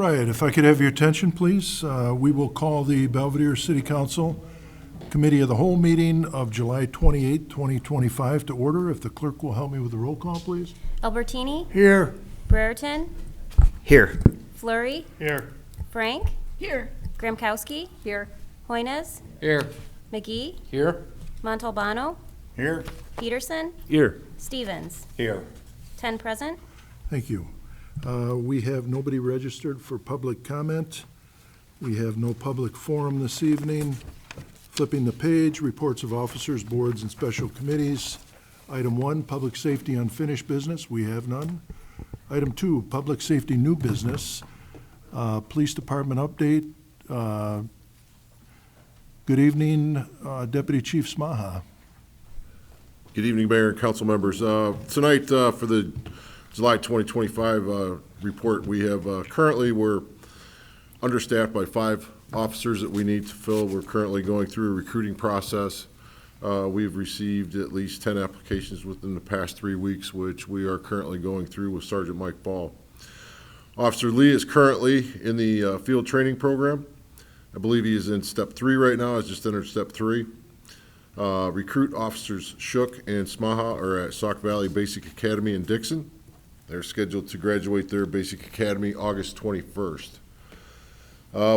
right, if I could have your attention, please. We will call the Belvedere City Council Committee of the Whole meeting of July 28, 2025 to order. If the clerk will help me with the roll call, please. Albertini? Here. Brereton? Here. Fleury? Here. Frank? Here. Gramkowski? Here. Hoynes? Here. McGee? Here. Montalbano? Here. Peterson? Here. Stevens? Here. 10 present. Thank you. We have nobody registered for public comment. We have no public forum this evening. Flipping the page, reports of officers, boards, and special committees. Item 1, public safety unfinished business. We have none. Item 2, public safety new business. Police Department update. Good evening, Deputy Chief Smaha. Good evening, Mayor and council members. Tonight, for the July 2025 report, we have currently we're understaffed by 5 officers that we need to fill. We're currently going through a recruiting process. We've received at least 10 applications within the past 3 weeks, which we are currently going through with Sergeant Mike Ball. Officer Lee is currently in the field training program. I believe he is in step 3 right now. Has just entered step 3. Recruit officers Shook and Smaha are at Sauk Valley Basic Academy in Dixon. They're scheduled to graduate their basic academy August 21st.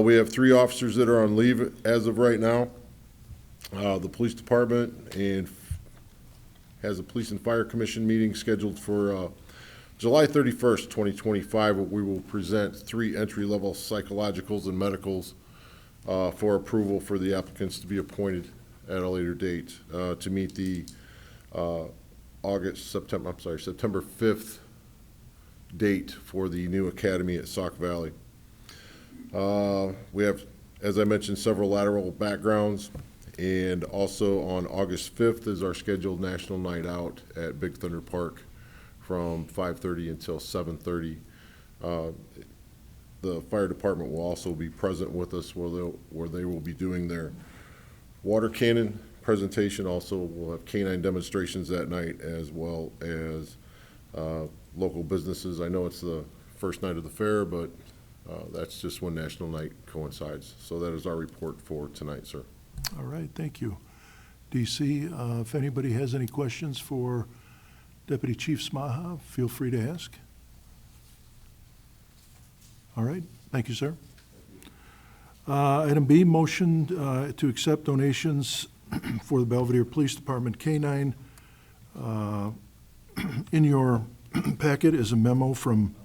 We have 3 officers that are on leave as of right now. The police department has a police and fire commission meeting scheduled for July 31st, 2025. We will present 3 entry-level psychologicals and medicals for approval for the applicants to be appointed at a later date to meet the September 5th date for the new academy at Sauk Valley. We have, as I mentioned, several lateral backgrounds, and also on August 5th is our scheduled national night out at Big Thunder Park from 5:30 until 7:30. The fire department will also be present with us where they will be doing their water cannon presentation. Also, we'll have canine demonstrations that night, as well as local businesses. I know it's the first night of the fair, but that's just when National Night coincides. So that is our report for tonight, sir. All right, thank you. DC, if anybody has any questions for Deputy Chief Smaha, feel free to ask. All right, thank you, sir. Item B, motion to accept donations for the Belvedere Police Department K-9. In your packet is a memo from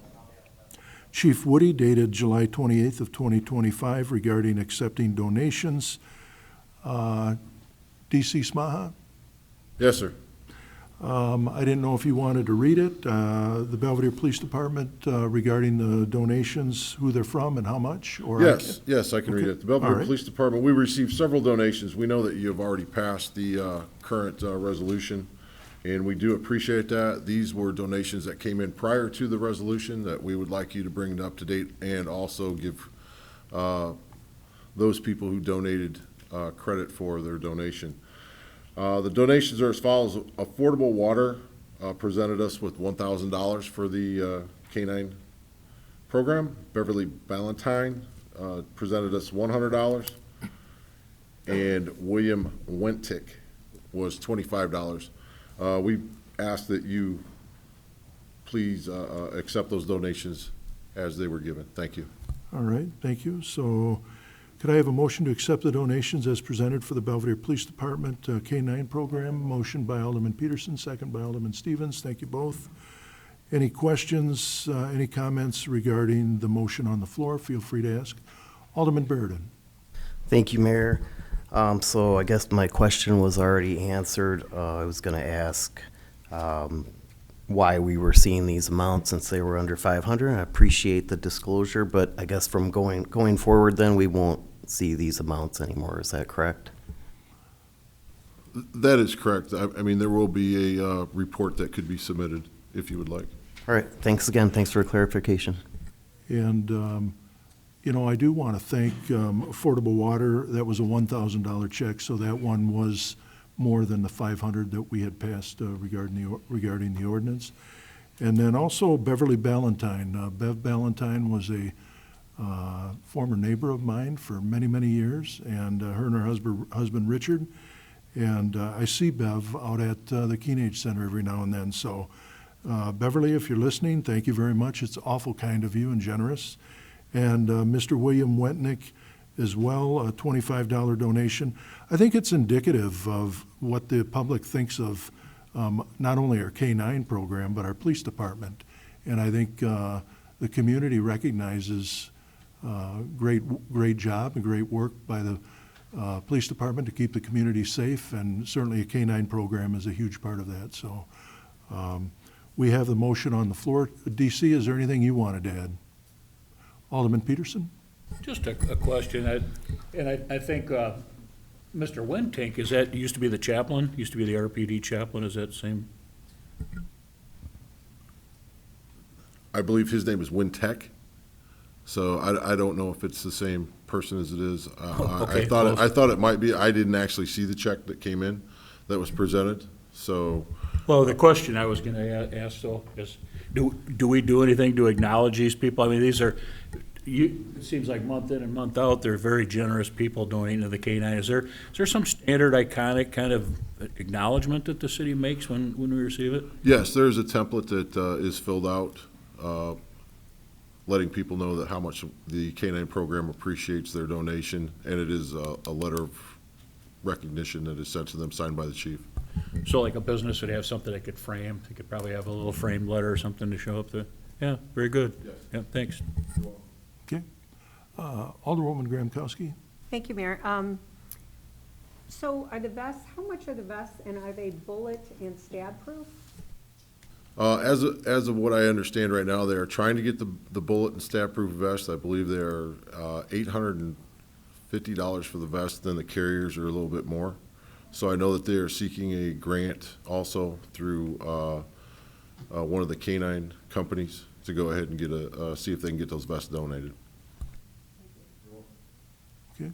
Chief Woody dated July 28th of 2025 regarding accepting donations. DC Smaha? Yes, sir. I didn't know if you wanted to read it. The Belvedere Police Department regarding the donations, who they're from and how much? Or Yes, I can read it. The Belvedere Police Department, we received several donations. We know that you have already passed the current resolution, and we do appreciate that. These were donations that came in prior to the resolution that we would like you to bring up to date, and also give those people who donated credit for their donation. The donations are as follows. Affordable Water presented us with $1,000 for the K-9 program. Beverly Ballantyne presented us $100. And William Wentick was $25. We ask that you please accept those donations as they were given. Thank you. All right, thank you. So could I have a motion to accept the donations as presented for the Belvedere Police Department K-9 program? Motion by Alderman Peterson, second by Alderman Stevens. Thank you both. Any questions, any comments regarding the motion on the floor? Feel free to ask. Alderman Brereton. Thank you, Mayor. So I guess my question was already answered. I was going to ask why we were seeing these amounts since they were under 500. I appreciate the disclosure, but I guess from going forward, then we won't see these amounts anymore. Is that correct? That is correct. I mean, there will be a report that could be submitted if you would like. All right. Thanks again. Thanks for clarification. And, you know, I do want to thank Affordable Water. That was a $1,000 check, so that one was more than the 500 that we had passed regarding the ordinance. And then also Beverly Ballantyne. Bev Ballantyne was a former neighbor of mine for many, many years, and her and her husband Richard. And I see Bev out at the Keen Age Center every now and then. So Beverly, if you're listening, thank you very much. It's awful kind of you and generous. And Mr. William Wentnick as well, a $25 donation. I think it's indicative of what the public thinks of not only our K-9 program, but our police department. And I think the community recognizes great job and great work by the police department to keep the community safe, and certainly a K-9 program is a huge part of that. So we have the motion on the floor. DC, is there anything you wanted to add? Alderman Peterson? Just a question, I think Mr. Wentink, used to be the chaplain, used to be the RPD chaplain, is that same? I believe his name is Wintech, so I don't know if it's the same person as it is. Okay, I thought it might be. I didn't actually see the check that came in that was presented, so. Well, the question I was gonna ask though is, do we do anything to acknowledge these people? I mean, it seems like month in and month out, they're very generous people donating to the K-9. Is there some standard iconic kind of acknowledgement that the city makes when we receive it? Yes, there's a template that is filled out, letting people know that how much the K-9 program appreciates their donation, and it is a letter of recognition that is sent to them, signed by the chief. So like a business would have something they could frame, they could probably have a little framed letter or something to show up there. Yeah, very good. Yes. Yeah, thanks. Okay. Alderwoman Gramkowski? Thank you, Mayor. So are the vests, how much are the vests, and are they bullet and stab proof? As of what I understand right now, they are trying to get the bullet and stab-proof vest. I believe they are $850 for the vest, then the carriers are a little bit more. So I know that they are seeking a grant also through one of the K-9 companies to go ahead and get see if they can get those vests donated. Okay.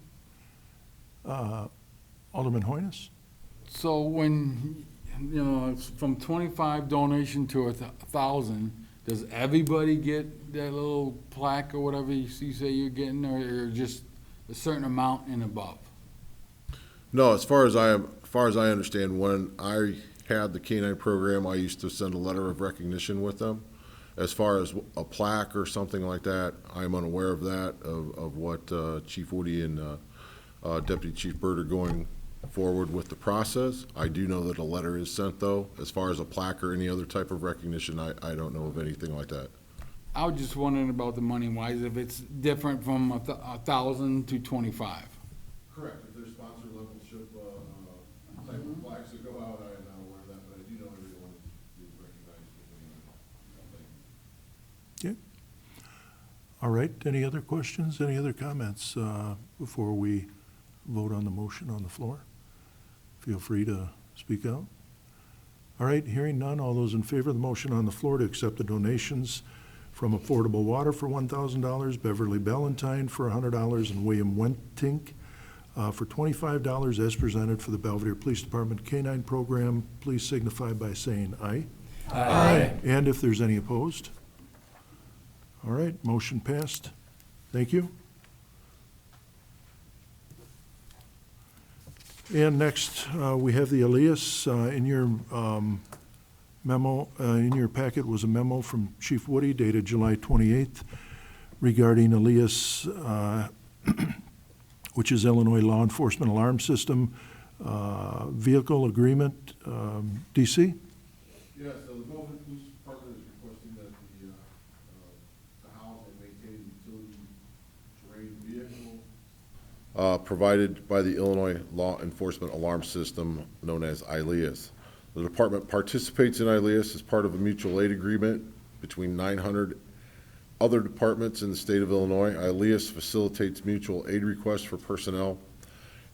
Alderman Hoynes? So when, it's from 25 donation to 1,000, does everybody get that little plaque or whatever you say you're getting, or just a certain amount and above? No, as far as I understand, when I had the K-9 program, I used to send a letter of recognition with them. As far as a plaque or something like that, I'm unaware of that, of what Chief Woody and Deputy Chief Byrd are going forward with the process. I do know that a letter is sent, though. As far as a plaque or any other type of recognition, I don't know of anything like that. I was just wondering about the money-wise, if it's different from 1,000 to 25. Correct. If there's sponsor levelship type of plaques that go out, I am not aware of that, but I do know everyone is recognized. Okay. All right, any other questions, any other comments before we vote on the motion on the floor? Feel free to speak out. All right, hearing none, all those in favor of the motion on the floor to accept the donations from Affordable Water for $1,000, Beverly Ballantyne for $100, and William Wentink for $25 as presented for the Belvedere Police Department K-9 program, please signify by saying aye. Aye. And if there's any opposed? All right, motion passed. Thank you. And next, we have the Elias. In your memo, in your packet was a memo from Chief Woody dated July 28th regarding Elias, which is Illinois Law Enforcement Alarm System Vehicle Agreement. DC? Yes, so the Belvedere Police Department is requesting that the house and maintain utility terrain vehicle provided by the Illinois Law Enforcement Alarm System known as ILEAS. The department participates in ILEAS as part of a mutual aid agreement between 900 other departments in the state of Illinois. ILEAS facilitates mutual aid requests for personnel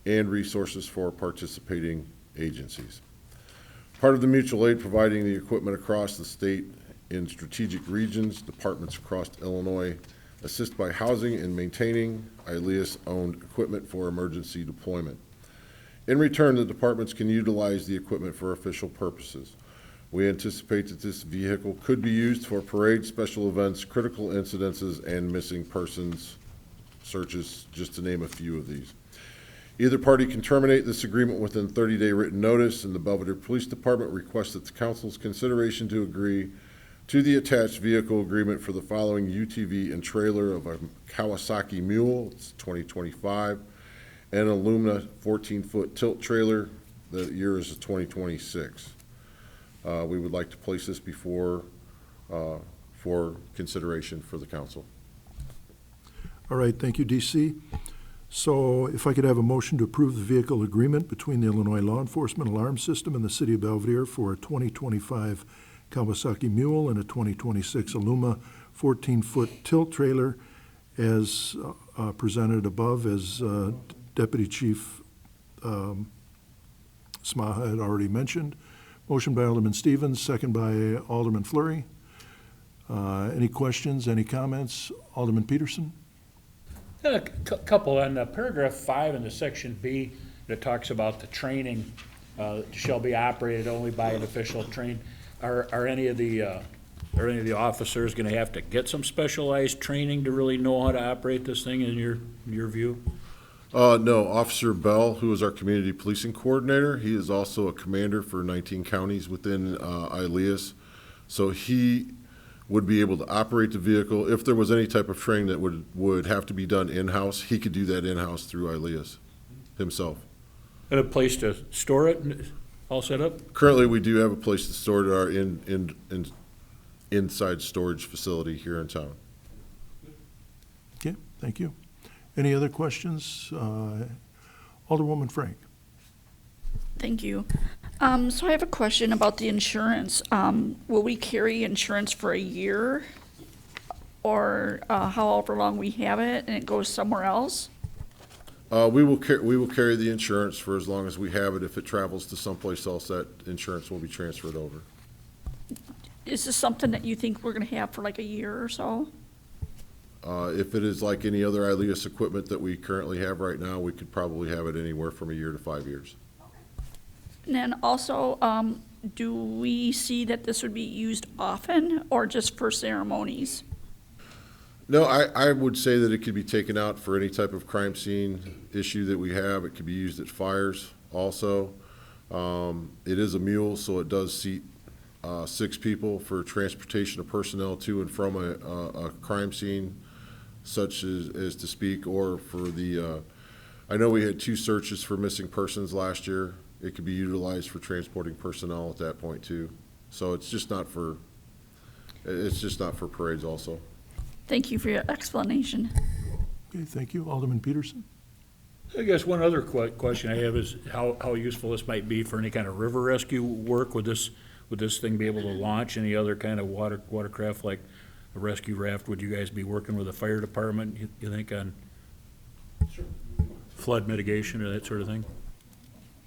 and resources for participating agencies. Part of the mutual aid providing the equipment across the state in strategic regions, departments across Illinois assist by housing and maintaining ILEAS-owned equipment for emergency deployment. In return, the departments can utilize the equipment for official purposes. We anticipate that this vehicle could be used for parades, special events, critical incidences, and missing persons searches, just to name a few of these. Either party can terminate this agreement within 30-day written notice, and the Belvedere Police Department requests that the council's consideration to agree to the attached vehicle agreement for the following UTV and trailer of a Kawasaki Mule, it's 2025, and a Lumina 14-foot tilt trailer, the year is 2026. We would like to place this before, for consideration for the council. All right, thank you, DC. So if I could have a motion to approve the vehicle agreement between the Illinois Law Enforcement Alarm System and the City of Belvedere for a 2025 Kawasaki Mule and a 2026 Aluma 14-foot tilt trailer as presented above, as Deputy Chief Smaha had already mentioned. Motion by Alderman Stevens, second by Alderman Fleury. Any questions, any comments? Alderman Peterson? A couple on paragraph 5 in the section B that talks about the training shall be operated only by an official trained. Are any of the officers going to have to get some specialized training to really know how to operate this thing in your view? No, Officer Bell, who is our community policing coordinator, he is also a commander for 19 counties within ILEAS. So he would be able to operate the vehicle. If there was any type of training that would have to be done in-house, he could do that in-house through ILEAS himself. And a place to store it, all set up? Currently, we do have a place to store it at our inside storage facility here in town. Okay, thank you. Any other questions? Alderwoman Frank? Thank you. So I have a question about the insurance. Will we carry insurance for a year? Or however long we have it and it goes somewhere else? We will carry the insurance for as long as we have it. If it travels to someplace else, that insurance will be transferred over. Is this something that you think we're gonna have for like a year or so? If it is like any other ILEAS equipment that we currently have right now, we could probably have it anywhere from a year to 5 years. And then also, do we see that this would be used often or just for ceremonies? No, I would say that it could be taken out for any type of crime scene issue that we have. It could be used at fires also. It is a mule, so it does seat 6 people for transportation of personnel to and from a crime scene, such as to speak, or for the, I know we had 2 searches for missing persons last year. It could be utilized for transporting personnel at that point too. So it's just not for parades also. Thank you for your explanation. Okay, thank you. Alderman Peterson? I guess one other question I have is how useful this might be for any kind of river rescue work. Would this thing be able to launch any other kind of watercraft like a rescue raft? Would you guys be working with the fire department, you think, on flood mitigation or that sort of thing?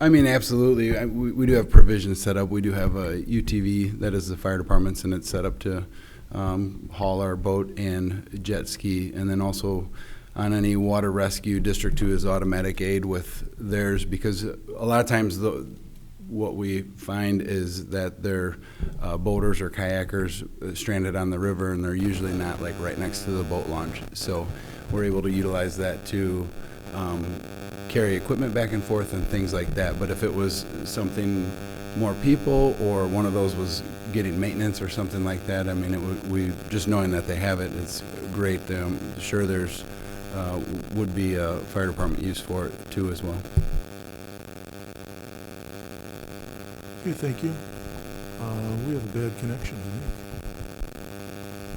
I mean, absolutely. We do have provisions set up. We do have a UTV that is the fire department's, and it's set up to haul our boat and jet ski. And then also on any water rescue, District 2 is automatic aid with theirs, because a lot of times what we find is that they're boaters or kayakers stranded on the river, and they're usually not like right next to the boat launch. So we're able to utilize that to carry equipment back and forth and things like that. But if it was something more people, or one of those was getting maintenance or something like that, I mean, we just knowing that they have it, it's great. Sure, there's would be a fire department use for it too as well. Okay, thank you. We have a bad connection, I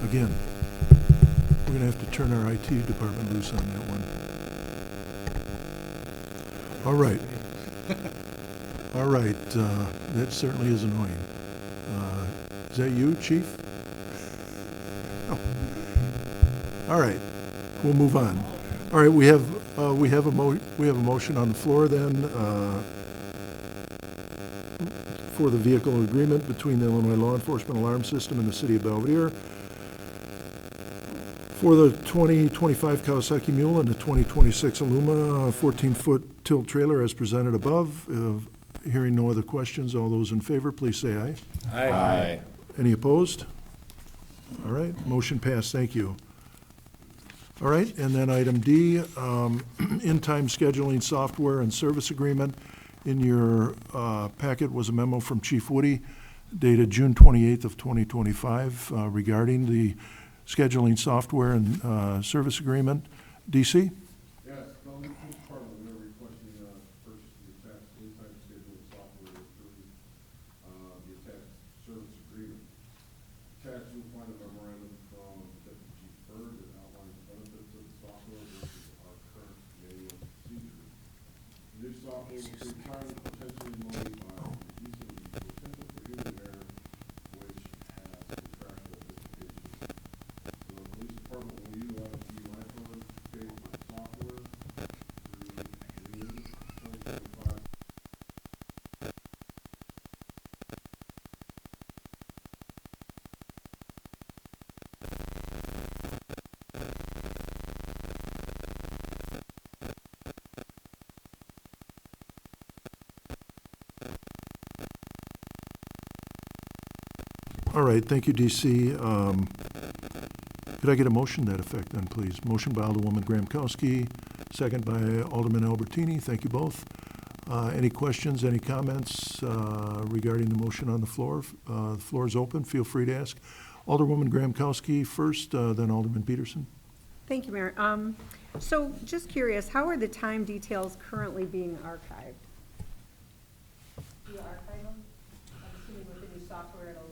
think. Again, we're gonna have to turn our IT department loose on that one. All right. All right, that certainly is annoying. Is that you, Chief? Oh. All right, we'll move on. All right, we have a motion on the floor then, for the vehicle agreement between the Illinois Law Enforcement Alarm System and the City of Belvedere for the 2025 Kawasaki Mule and the 2026 Aluma 14-foot tilt trailer as presented above. Hearing no other questions, all those in favor, please say aye. Aye. Any opposed? All right, motion passed, thank you. All right, and then item D, in-time scheduling software and service agreement. In your packet was a memo from Chief Woody dated June 28th of 2025 regarding the scheduling software and service agreement. DC? Yes, the police department, we're requesting purchase the attached in-time scheduling software through the attached service agreement. Attached, you'll find a memorandum from Deputy Chief Byrd that outlines the benefits of the software versus our current manual procedure. The new software will save time and potentially money by reducing the potential for human error, which has contractual implications. So the police department will utilize the UI fund to pay for the software through June 2025. All right, thank you, DC. Could I get a motion to that effect then, please? Motion by Alderwoman Gramkowski, second by Alderman Albertini. Thank you both. Any questions, any comments regarding the motion on the floor? The floor is open. Feel free to ask. Alderwoman Gramkowski first, then Alderman Peterson. Thank you, Mayor. So just curious, how are the time details currently being archived? Do you archive them? I'm assuming with the new software, it'll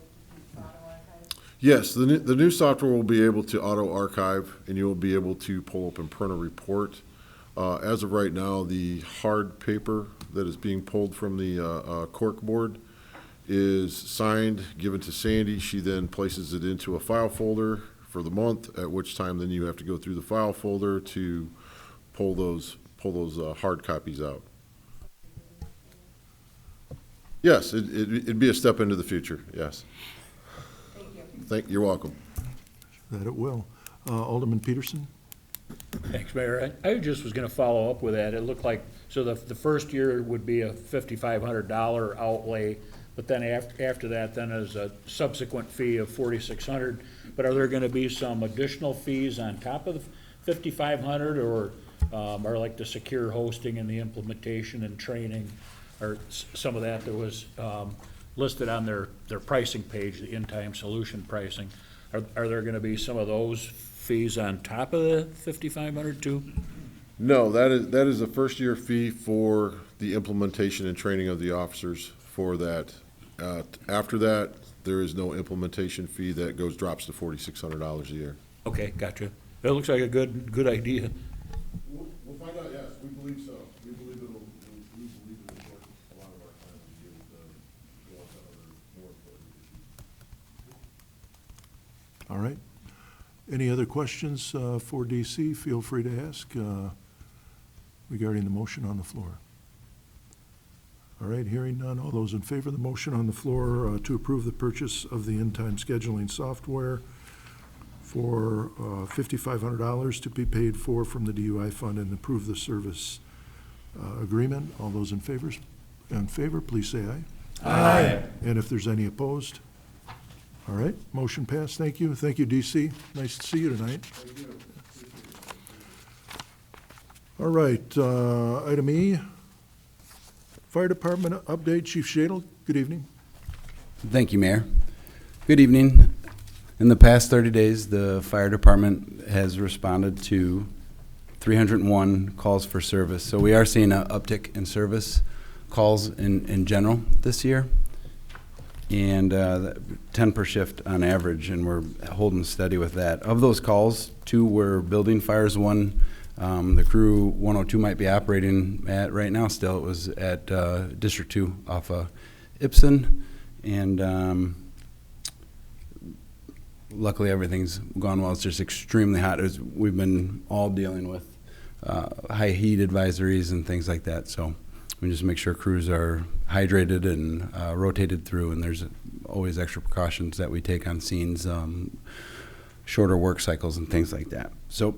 auto-archive? Yes, the new software will be able to auto-archive, and you will be able to pull up and print a report. As of right now, the hard paper that is being pulled from the cork board is signed, given to Sandy. She then places it into a file folder for the month, at which time then you have to go through the file folder to pull those hard copies out. Yes, it'd be a step into the future, yes. Thank you. You're welcome. That it will. Alderman Peterson? Thanks, Mayor. I just was gonna follow up with that. It looked like, so the first year would be a $5,500 outlay, but then after that, then is a subsequent fee of $4,600. But are there gonna be some additional fees on top of the $5,500, or are like the secure hosting and the implementation and training, or some of that was listed on their pricing page, the in-time solution pricing? Are there gonna be some of those fees on top of the $5,500 too? No, that is a first-year fee for the implementation and training of the officers for that. After that, there is no implementation fee. That drops to $4,600 a year. Okay, gotcha. That looks like a good idea. We'll find out, yes, we believe so. We believe it'll work a lot of our time to be able to go on to other more important issues. All right. Any other questions for DC? Feel free to ask regarding the motion on the floor. All right, hearing none. All those in favor of the motion on the floor to approve the purchase of the in-time scheduling software for $5,500 to be paid for from the DUI fund and approve the service agreement. All those in favor, please say aye. Aye. And if there's any opposed? All right, motion passed. Thank you. Thank you, DC. Nice to see you tonight. All right, item E, Fire Department update. Chief Shadle, good evening. Thank you, Mayor. Good evening. In the past 30 days, the fire department has responded to 301 calls for service. So we are seeing an uptick in service calls in general this year, and 10 per shift on average, and we're holding steady with that. Of those calls, 2 were building fires. One, the crew 102 might be operating at right now still. It was at District 2 off of Ibsen, and luckily everything's gone well. It's just extremely hot. We've been all dealing with high heat advisories and things like that, so we just make sure crews are hydrated and rotated through, and there's always extra precautions that we take on scenes, shorter work cycles and things like that. So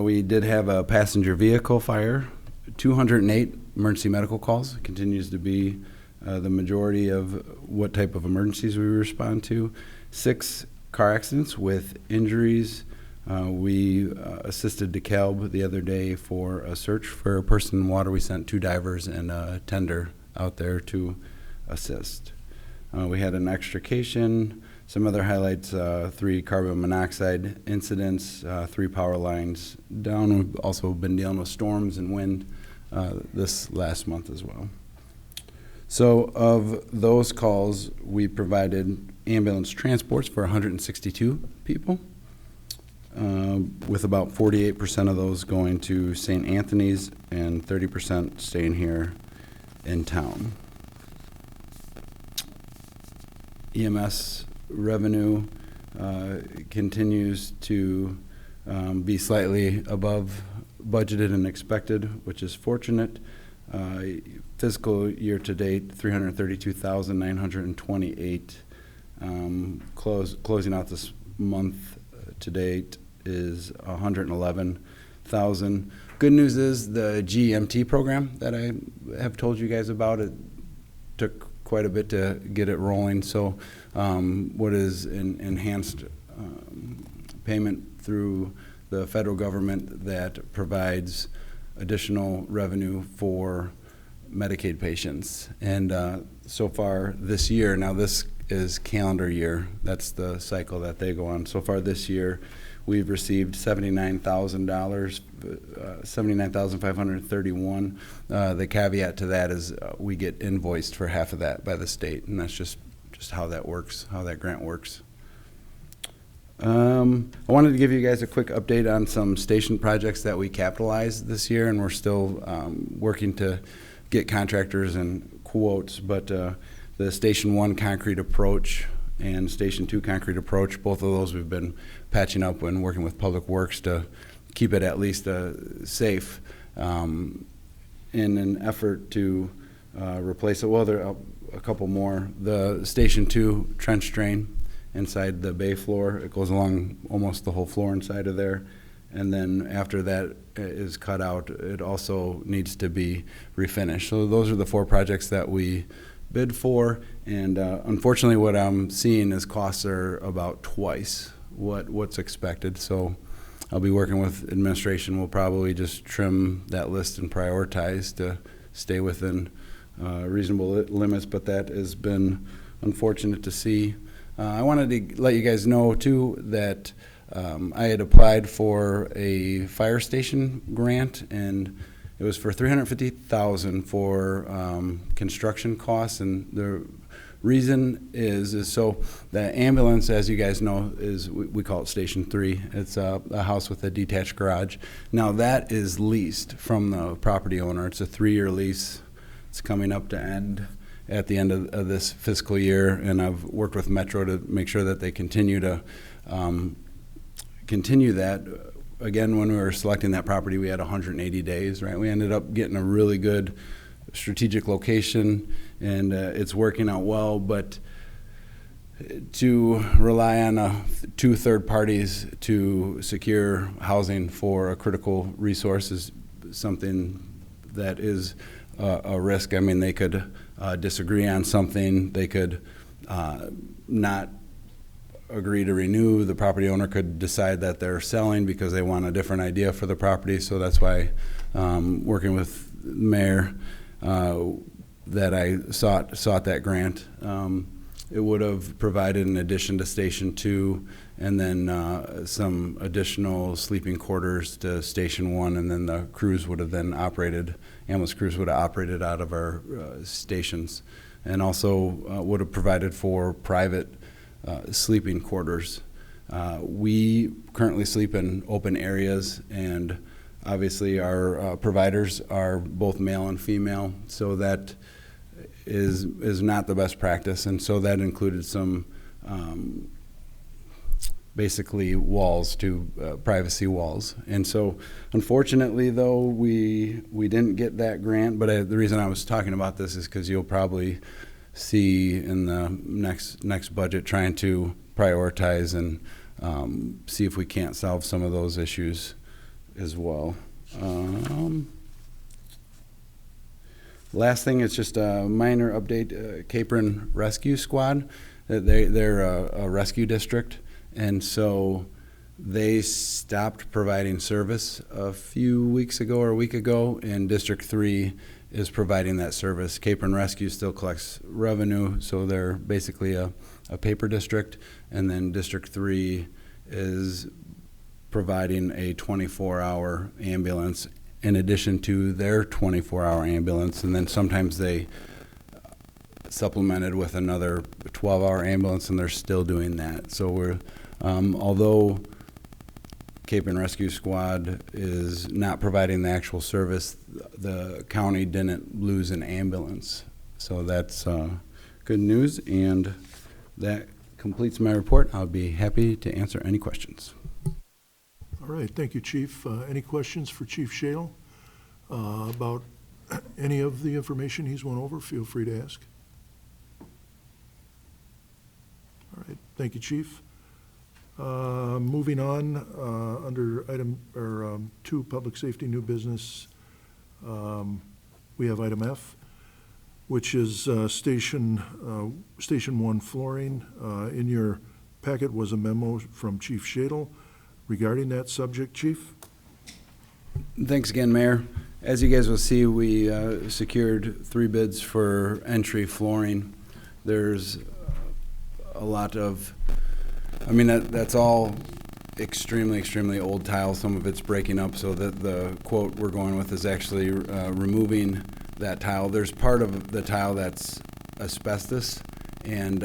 we did have a passenger vehicle fire, 208 emergency medical calls. It continues to be the majority of what type of emergencies we respond to. 6 car accidents with injuries We assisted DeKalb the other day for a search for a person in water. We sent 2 divers and a tender out there to assist. We had an extrication, some other highlights, 3 carbon monoxide incidents, 3 power lines down. We've also been dealing with storms and wind this last month as well. So of those calls, we provided ambulance transports for 162 people, with about 48% of those going to St. Anthony's and 30% staying here in town. EMS revenue continues to be slightly above budgeted and expected, which is fortunate. Fiscal year to date, 332,928. Closing out this month to date is 111,000. Good news is the GMT program that I have told you guys about, it took quite a bit to get it rolling. So what is enhanced payment through the federal government that provides additional revenue for Medicaid patients. And so far this year, now this is calendar year, that's the cycle that they go on. So far this year, we've received $79,000, $79,531. The caveat to that is we get invoiced for half of that by the state, and that's just how that works, how that grant works. I wanted to give you guys a quick update on some station projects that we capitalized this year, and we're still working to get contractors and quotes, but the Station 1 concrete approach and Station 2 concrete approach, both of those we've been patching up and working with Public Works to keep it at least safe in an effort to replace it. Well, there are a couple more. The Station 2 trench drain inside the bay floor, it goes along almost the whole floor inside of there. And then after that is cut out, it also needs to be refinished. So those are the 4 projects that we bid for. And unfortunately, what I'm seeing is costs are about twice what's expected. So I'll be working with administration. We'll probably just trim that list and prioritize to stay within reasonable limits, but that has been unfortunate to see. I wanted to let you guys know too that I had applied for a fire station grant, and it was for $350,000 for construction costs. And the reason is so the ambulance, as you guys know, is we call it Station 3. It's a house with a detached garage. Now that is leased from the property owner. It's a 3-year lease. It's coming up to end at the end of this fiscal year, and I've worked with Metro to make sure that they continue to continue that. Again, when we were selecting that property, we had 180 days, right? We ended up getting a really good strategic location, and it's working out well, but to rely on 2 third parties to secure housing for a critical resource is something that is a risk. I mean, they could disagree on something. They could not agree to renew. The property owner could decide that they're selling because they want a different idea for the property. So that's why working with the mayor that I sought that grant. It would have provided an addition to Station 2 and then some additional sleeping quarters to Station 1, and then the crews would have then operated, ambulance crews would have operated out of our stations, and also would have provided for private sleeping quarters. We currently sleep in open areas, and obviously our providers are both male and female, so that is not the best practice, and so that included some basically walls to privacy walls. And so unfortunately though we didn't get that grant, but the reason I was talking about this is because you'll probably see in the next budget trying to prioritize and see if we can't solve some of those issues as well. Last thing is just a minor update. Capron Rescue Squad, they're a rescue district, and so They stopped providing service a few weeks ago or a week ago, and District 3 is providing that service. Cape and Rescue still collects revenue, so they're basically a paper district, and then District 3 is providing a 24-hour ambulance in addition to their 24-hour ambulance, and then sometimes they supplemented with another 12-hour ambulance, and they're still doing that. So we're, although Cape and Rescue Squad is not providing the actual service, the county didn't lose an ambulance. So that's good news, and that completes my report. I'll be happy to answer any questions. All right, thank you, Chief. Any questions for Chief Shadle about any of the information he's went over? Feel free to ask. All right, thank you, Chief. Moving on, under item, or 2, public safety, new business, we have item F, which is Station 1 flooring. In your packet was a memo from Chief Shadle regarding that subject, Chief. Thanks again, Mayor. As you guys will see, we secured 3 bids for entry flooring. There's a lot of, I mean, that's all extremely old tile. Some of it's breaking up, so that the quote we're going with is actually removing that tile. There's part of the tile that's asbestos, and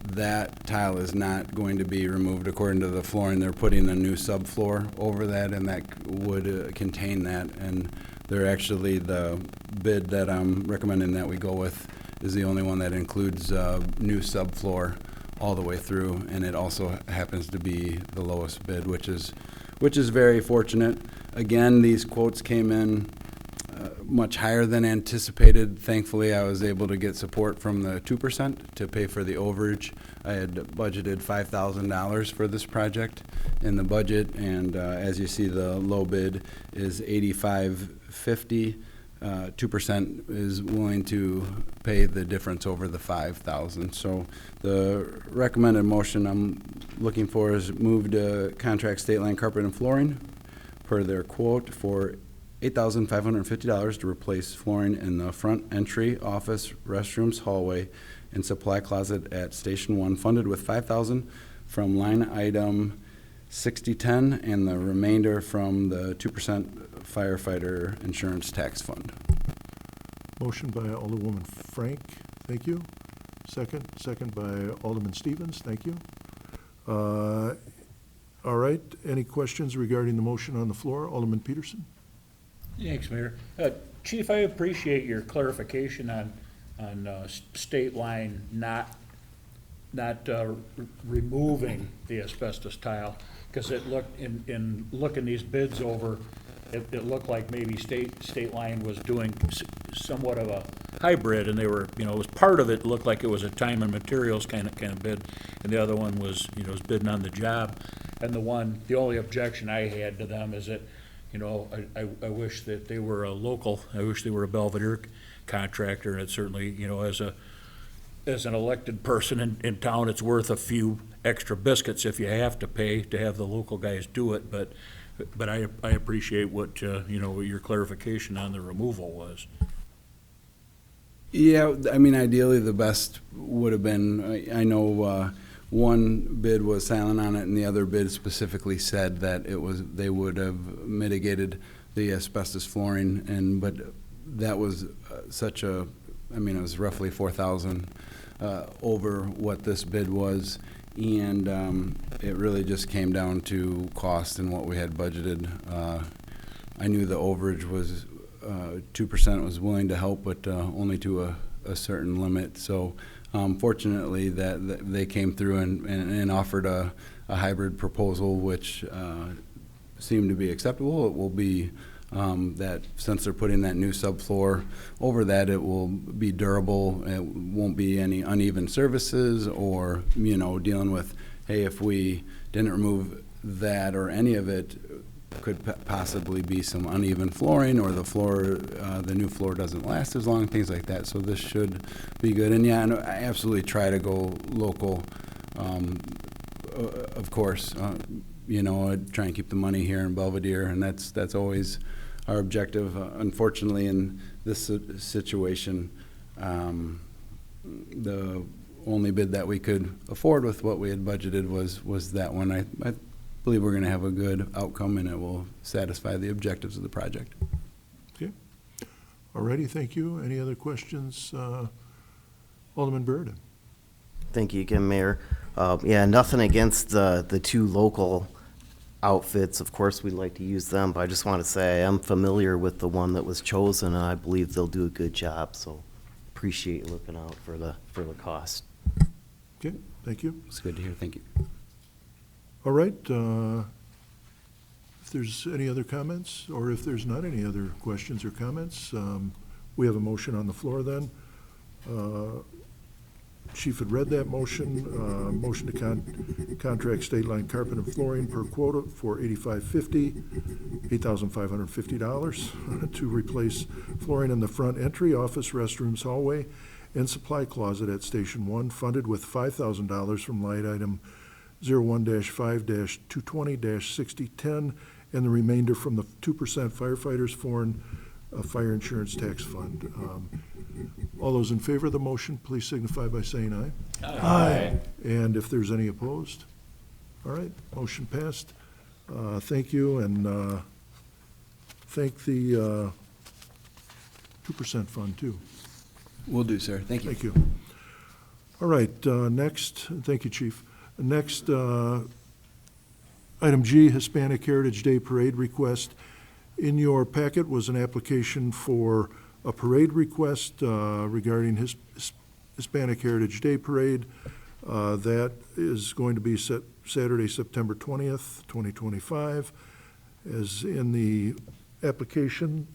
that tile is not going to be removed according to the flooring. They're putting a new subfloor over that, and that would contain that. And they're actually, the bid that I'm recommending that we go with is the only one that includes new subfloor all the way through, and it also happens to be the lowest bid, which is very fortunate. Again, these quotes came in much higher than anticipated. Thankfully, I was able to get support from the 2% to pay for the overage. I had budgeted $5,000 for this project in the budget, and as you see, the low bid is $8,550. 2% is willing to pay the difference over the $5,000. So the recommended motion I'm looking for is move to contract State Line Carpet and Flooring per their quote for $8,550 to replace flooring in the front entry, office, restrooms, hallway, and supply closet at Station 1, funded with $5,000 from line item 6010 and the remainder from the 2% firefighter insurance tax fund. Motion by Alderwoman Frank, thank you. Second by Alderman Stevens, thank you. All right, any questions regarding the motion on the floor? Alderman Peterson? Thanks, Mayor. Chief, I appreciate your clarification on State Line not removing the asbestos tile, because it looked, in looking these bids over, it looked like maybe State Line was doing somewhat of a hybrid, and they were, it was part of it looked like it was a time and materials kind of bid, and the other one was, was bidding on the job. And the only objection I had to them is that, I wish that they were a local, I wish they were a Belvedere contractor, and it certainly, as an elected person in town, it's worth a few extra biscuits if you have to pay to have the local guys do it, but I appreciate what, what your clarification on the removal was. Yeah, I mean, ideally, the best would have been, I know one bid was silent on it, and the other bid specifically said that they would have mitigated the asbestos flooring, but that was it was roughly $4,000 over what this bid was, and it really just came down to cost and what we had budgeted. I knew the overage was 2% was willing to help, but only to a certain limit. So fortunately, that they came through and offered a hybrid proposal, which seemed to be acceptable. It will be that since they're putting that new subfloor over that, it will be durable. It won't be any uneven surfaces or, dealing with, hey, if we didn't remove that or any of it, could possibly be some uneven flooring, or the new floor doesn't last as long, things like that. So this should be good. And yeah, I absolutely try to go local. of course, try and keep the money here in Belvedere, and that's always our objective. Unfortunately, in this situation, the only bid that we could afford with what we had budgeted was that one. I believe we're going to have a good outcome, and it will satisfy the objectives of the project. Okay. All righty, thank you. Any other questions? Alderman Byrd? Thank you again, Mayor. Yeah, nothing against the two local outfits. Of course, we'd like to use them, but I just want to say I am familiar with the one that was chosen, and I believe they'll do a good job, so appreciate looking out for the cost. Okay, thank you. It's good to hear. Thank you. All right, if there's any other comments, or if there's not any other questions or comments, we have a motion on the floor then. Chief had read that motion, motion to contract State Line Carpet and Flooring per quota for $8,550 to replace flooring in the front entry, office, restrooms, hallway, and supply closet at Station 1, funded with $5,000 from line item 01-5-220-6010, and the remainder from the 2% firefighters foreign fire insurance tax fund. All those in favor of the motion, please signify by saying aye. Aye. And if there's any opposed? All right, motion passed. Thank you, and thank the 2% fund, too. Will do, sir. Thank you. Thank you. All right, next, thank you, Chief. Next, item G, Hispanic Heritage Day Parade request. In your packet was an application for a parade request regarding Hispanic Heritage Day Parade. That is going to be Saturday, September 20th, 2025. As in the application,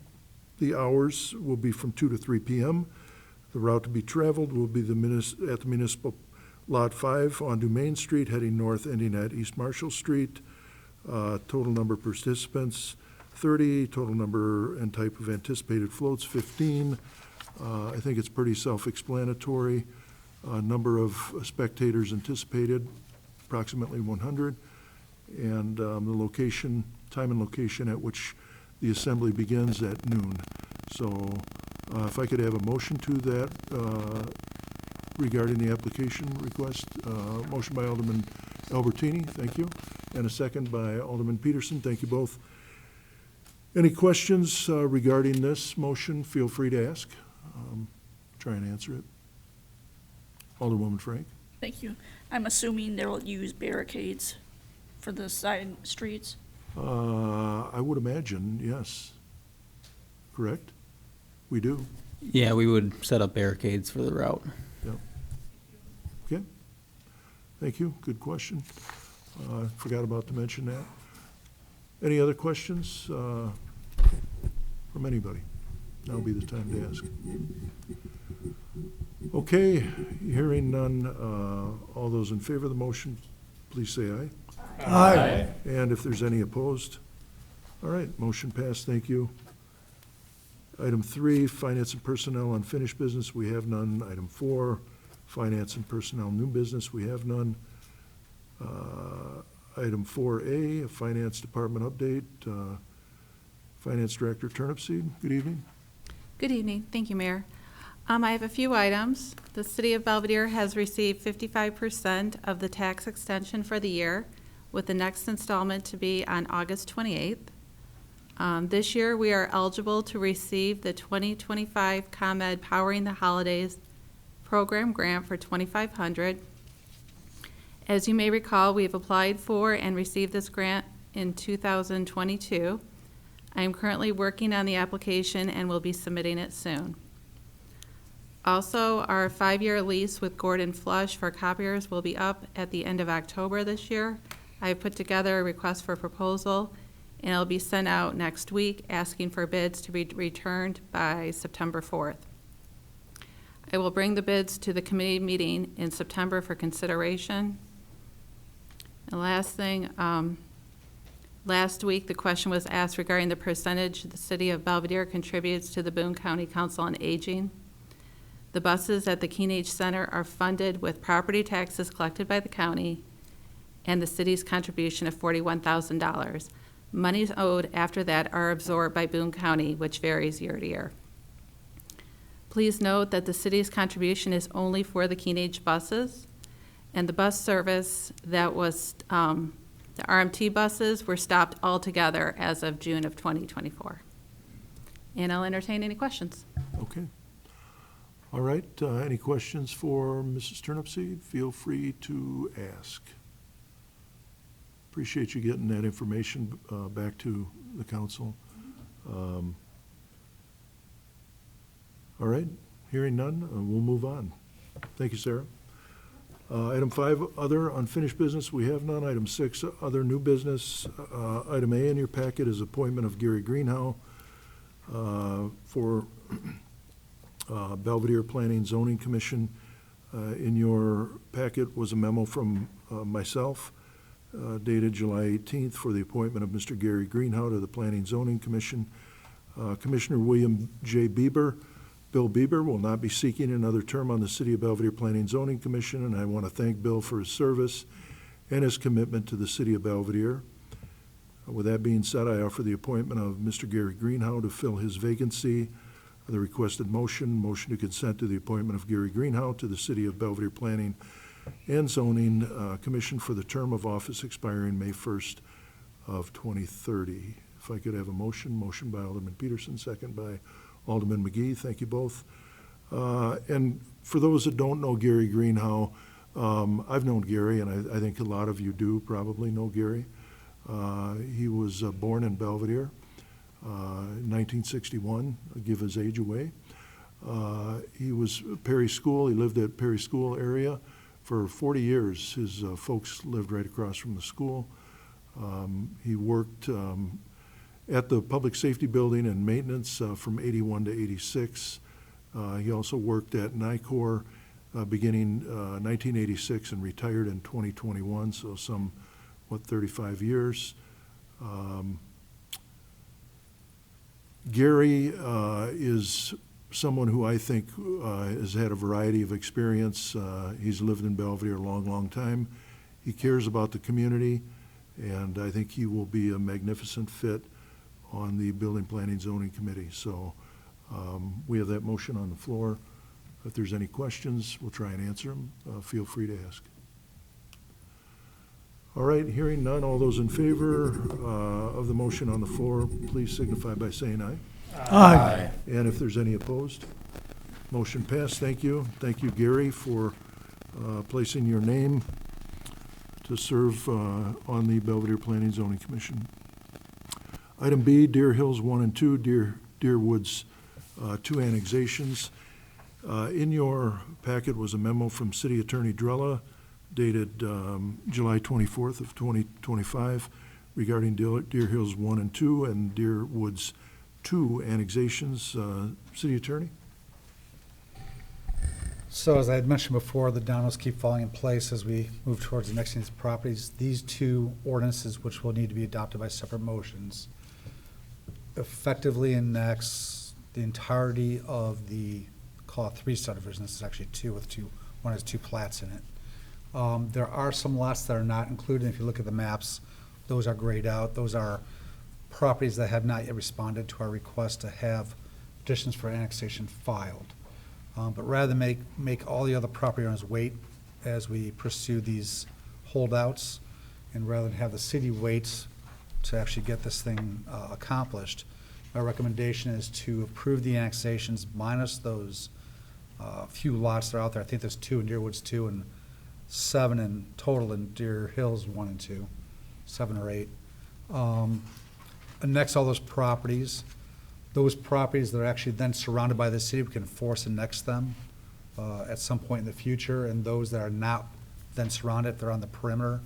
the hours will be from 2 to 3 p.m. The route to be traveled will be at the Municipal Lot 5 onto Main Street, heading north, ending at East Marshall Street. Total number of participants, 30. Total number and type of anticipated floats, 15. I think it's pretty self-explanatory. Number of spectators anticipated, approximately 100. And the location, time and location at which the assembly begins at noon. So if I could have a motion to that regarding the application request. Motion by Alderman Albertini, thank you. And a second by Alderman Peterson, thank you both. Any questions regarding this motion, feel free to ask. Try and answer it. Alderwoman Frank? Thank you. I'm assuming they'll use barricades for the side streets? I would imagine, yes. Correct? We do. Yeah, we would set up barricades for the route. Yep. Okay. Thank you. Good question. Forgot about to mention that. Any other questions from anybody? Now would be the time to ask. Okay, hearing none, all those in favor of the motion, please say aye. Aye. And if there's any opposed? All right, motion passed, thank you. Item 3, Finance and Personnel Unfinished Business, we have none. Item 4, Finance and Personnel New Business, we have none. Item 4A, Finance Department Update. Finance Director Turnipseed, good evening. Good evening. Thank you, Mayor. I have a few items. The City of Belvedere has received 55% of the tax extension for the year, with the next installment to be on August 28th. This year, we are eligible to receive the 2025 ComEd Powering the Holidays program grant for $2,500. As you may recall, we have applied for and received this grant in 2022. I am currently working on the application and will be submitting it soon. Also, our 5-year lease with Gordon Flush for copiers will be up at the end of October this year. I have put together a request for proposal, and it'll be sent out next week, asking for bids to be returned by September 4th. I will bring the bids to the committee meeting in September for consideration. And last thing, last week the question was asked regarding the percentage the City of Belvedere contributes to the Boone County Council on Aging. The buses at the Keen Age Center are funded with property taxes collected by the county, and the city's contribution of $41,000. Monies owed after that are absorbed by Boone County, which varies year to year. Please note that the city's contribution is only for the Keen-Age buses, and the bus service that was, the RMT buses were stopped altogether as of June of 2024. And I'll entertain any questions. Okay. All right, any questions for Mrs. Turnipseed? Feel free to ask. Appreciate you getting that information back to the council. All right, hearing none, we'll move on. Thank you, Sarah. Item 5, other unfinished business, we have none. Item 6, other new business. Item A in your packet is appointment of Gary Greenhow for Belvedere Planning Zoning Commission. In your packet was a memo from myself dated July 18th for the appointment of Mr. Gary Greenhow to the Planning Zoning Commission. Commissioner William J. Bieber, Bill Bieber, will not be seeking another term on the City of Belvedere Planning Zoning Commission, and I want to thank Bill for his service and his commitment to the City of Belvedere. With that being said, I offer the appointment of Mr. Gary Greenhow to fill his vacancy. The requested motion to consent to the appointment of Gary Greenhow to the City of Belvedere Planning and Zoning Commission for the term of office expiring May 1st of 2030. If I could have a motion by Alderman Peterson, second by Alderman McGee. Thank you both. And for those that don't know Gary Greenhow, I've known Gary, and I think a lot of you do probably know Gary. He was born in Belvedere in 1961, I'll give his age away. He was Perry School, he lived at Perry School area for 40 years. His folks lived right across from the school. He worked at the Public Safety Building and Maintenance from 81 to 86. He also worked at NICOR beginning 1986 and retired in 2021, so 35 years. Gary is someone who I think has had a variety of experience. He's lived in Belvedere a long, long time. He cares about the community, and I think he will be a magnificent fit on the Building Planning Zoning Committee. So we have that motion on the floor. If there's any questions, we'll try and answer them. Feel free to ask. All right, hearing none, all those in favor of the motion on the floor, please signify by saying aye. Aye. And if there's any opposed, motion passed. Thank you. Thank you, Gary, for placing your name to serve on the Belvedere Planning Zoning Commission. Item B, Deer Hills 1 and 2, Deer Woods 2 annexations. In your packet was a memo from City Attorney Drella dated July 24th of 2025 regarding Deer Hills 1 and 2 and Deer Woods 2 annexations. City Attorney? So as I had mentioned before, the dominoes keep falling in place as we move towards the next these properties. These two ordinances, which will need to be adopted by separate motions, effectively annex the entirety of the, call it 3 subdivisions. This is actually 2 with one has 2 plats in it. There are some lots that are not included. If you look at the maps, those are grayed out. Those are properties that have not yet responded to our request to have petitions for annexation filed. But rather than make all the other property owners wait as we pursue these holdouts, and rather than have the city wait to actually get this thing accomplished, my recommendation is to approve the annexations minus those few lots that are out there. I think there's 2 in Deer Woods 2 and 7 in total in Deer Hills 1 and 2, 7 or 8. Annex all those properties. Those properties that are actually then surrounded by the city, we can force annex them at some point in the future, and those that are not then surrounded, if they're on the perimeter,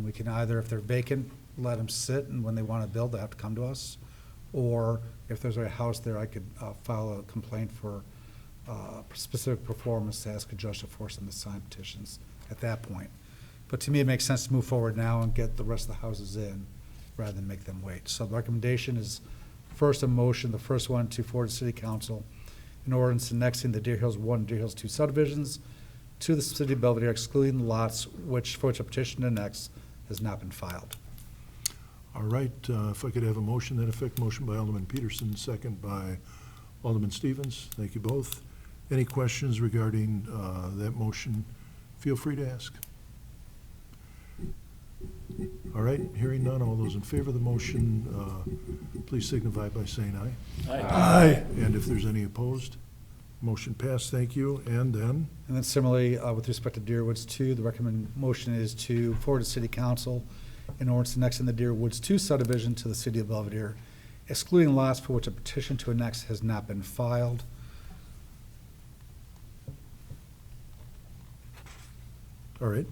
we can either, if they're vacant, let them sit, and when they want to build, they have to come to us. Or if there's a house there, I could file a complaint for specific performance to ask a judge to force them to sign petitions at that point. But to me, it makes sense to move forward now and get the rest of the houses in rather than make them wait. So the recommendation is first a motion, the first one to forward to City Council, an ordinance annexing the Deer Hills 1 and Deer Hills 2 subdivisions to the city of Belvedere excluding the lots for which a petition to annex has not been filed. All right, if I could have a motion to that effect, motion by Alderman Peterson, second by Alderman Stevens. Thank you both. Any questions regarding that motion? Feel free to ask. All right, hearing none, all those in favor of the motion, please signify by saying aye. Aye. And if there's any opposed, motion passed, thank you. And then, And then similarly, with respect to Deer Woods 2, the recommended motion is to forward to City Council in order to annex in the Deer Woods 2 subdivision to the City of Belvedere, excluding lots for which a petition to annex has not been filed. all right.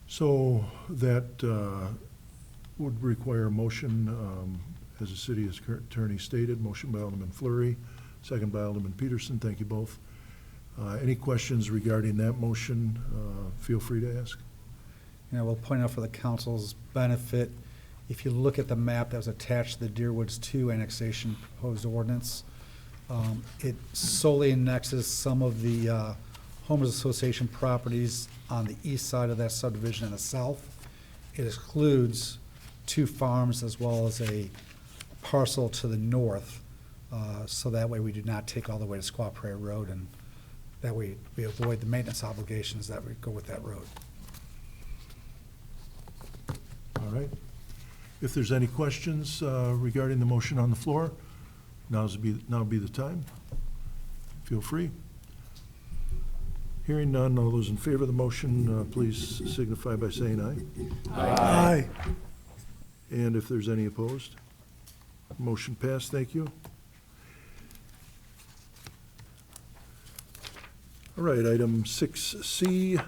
So that would require a motion, as the city attorney stated, motion by Alderman Fleury, second by Alderman Peterson. Thank you both. Any questions regarding that motion? Feel free to ask. And I will point out for the council's benefit, if you look at the map that was attached to the Deer Woods 2 annexation proposed ordinance, it solely annexes some of the homeowners association properties on the east side of that subdivision in the south. It excludes 2 farms as well as a parcel to the north, so that way we do not take all the way to Squaw Prairie Road, and that way we avoid the maintenance obligations that would go with that road. All right. If there's any questions regarding the motion on the floor, now be the time. Feel free. Hearing none, all those in favor of the motion, please signify by saying aye. Aye. And if there's any opposed, motion passed, thank you. All right, item 6C.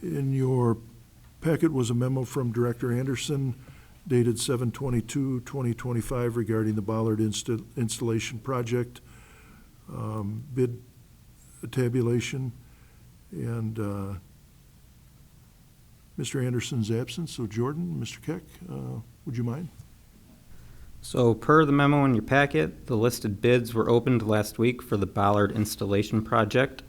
In your packet was a memo from Director Anderson dated 7/22/2025 regarding the Bollard installation project, bid tabulation. And Mr. Anderson's absent, so Jordan, Mr. Keck, would you mind? So per the memo in your packet, the listed bids were opened last week for the Bollard installation project.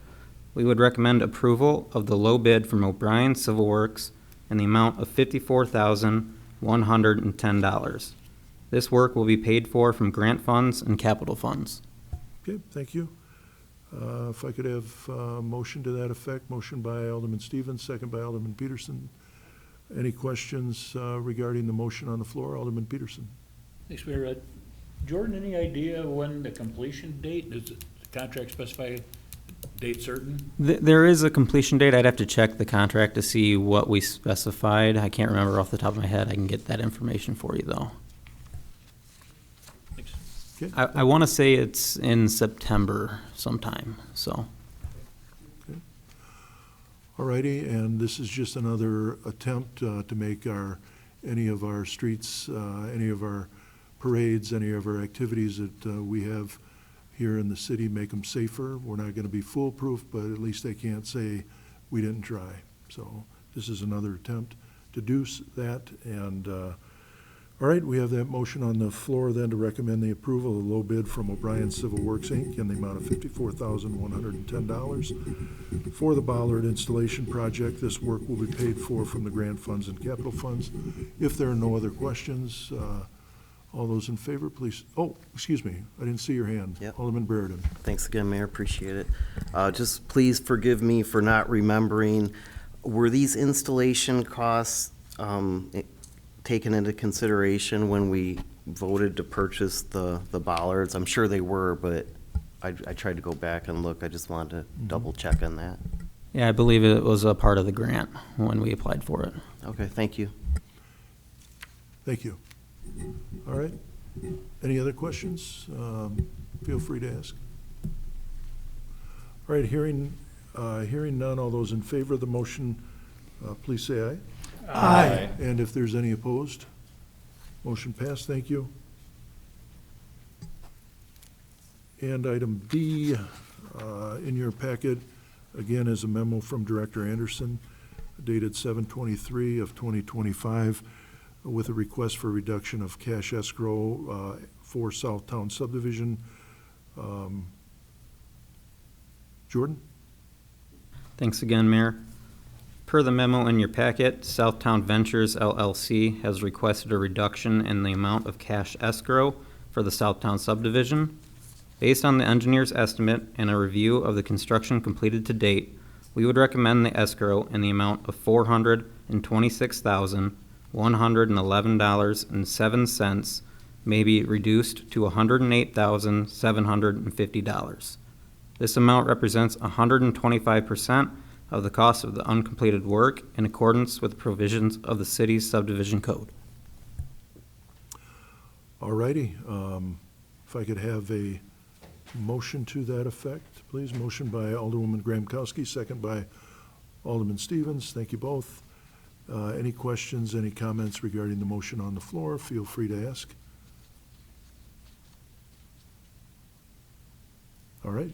We would recommend approval of the low bid from O'Brien Civil Works in the amount of $54,110. This work will be paid for from grant funds and capital funds. Okay, thank you. If I could have a motion to that effect, motion by Alderman Stevens, second by Alderman Peterson. Any questions regarding the motion on the floor? Alderman Peterson. Thanks, Mayor. Jordan, any idea when the completion date, does the contract specify a date certain? There is a completion date. I'd have to check the contract to see what we specified. I can't remember off the top of my head. I can get that information for you, though. Okay. I want to say it's in September sometime, so. All righty, and this is just another attempt to make any of our streets, any of our parades, any of our activities that we have here in the city, make them safer. We're not going to be foolproof, but at least they can't say we didn't try. So this is another attempt to do that. And all right, we have that motion on the floor then to recommend the approval of the low bid from O'Brien Civil Works, Inc. in the amount of $54,110 for the Bollard installation project. This work will be paid for from the grant funds and capital funds. If there are no other questions, all those in favor, please. Oh, excuse me, I didn't see your hand. Yep. Alderman Brereton. Thanks again, Mayor, appreciate it. Just please forgive me for not remembering, were these installation costs taken into consideration when we voted to purchase the bollards? I'm sure they were, but I tried to go back and look. I just wanted to double check on that. Yeah, I believe it was a part of the grant when we applied for it. Okay, thank you. Thank you. All right. Any other questions? Feel free to ask. All right, hearing none, all those in favor of the motion, please say aye. Aye. And if there's any opposed, motion passed, thank you. And item D, in your packet, again, is a memo from Director Anderson dated 7/23/2025 with a request for reduction of cash escrow for Southtown subdivision. Jordan? Thanks again, Mayor. Per the memo in your packet, Southtown Ventures LLC has requested a reduction in the amount of cash escrow for the Southtown subdivision. Based on the engineer's estimate and a review of the construction completed to date, we would recommend the escrow in the amount of $426,111.07 may be reduced to $108,750. This amount represents 125% of the cost of the uncompleted work in accordance with the provisions of the city's subdivision code. All righty. If I could have a motion to that effect, please. Motion by Alderwoman Graham-Kowski, second by Alderman Stevens. Thank you both. Any questions, any comments regarding the motion on the floor? Feel free to ask. All right.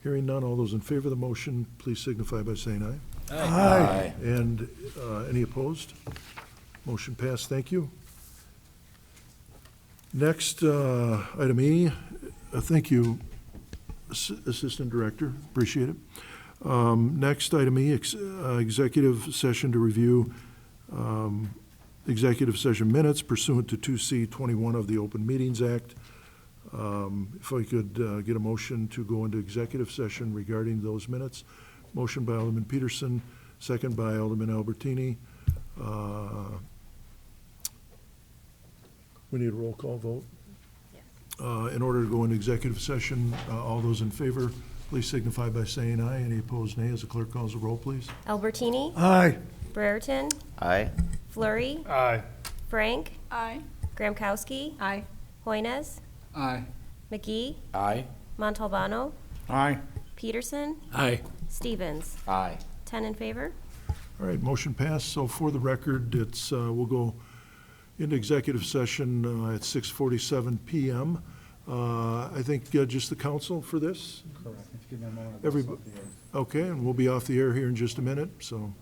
Hearing none, all those in favor of the motion, please signify by saying aye. Aye. And any opposed? Motion passed. Thank you. Next, item E. Thank you, Assistant Director. Appreciate it. Next, item E, executive session to review executive session minutes pursuant to 2C21 of the Open Meetings Act. If I could get a motion to go into executive session regarding those minutes. Motion by Alderman Peterson, second by Alderman Albertini. We need a roll call vote. In order to go into executive session, all those in favor, please signify by saying aye. Any opposed, nay. As the clerk calls the roll, please. Albertini? Aye. Brereton? Aye. Flurry? Aye. Frank? Aye. Graham-Kowski? Aye. Hoynes? Aye. McGee? Aye. Montalbano? Aye. Peterson? Aye. Stevens? Aye. 10 in favor. All right, motion passed. So for the record, it's, we'll go into executive session at 6:47 PM. I think just the council for this? Correct. If you give me a moment, I'll Everybody. Okay, and we'll be off the air here in just a minute, so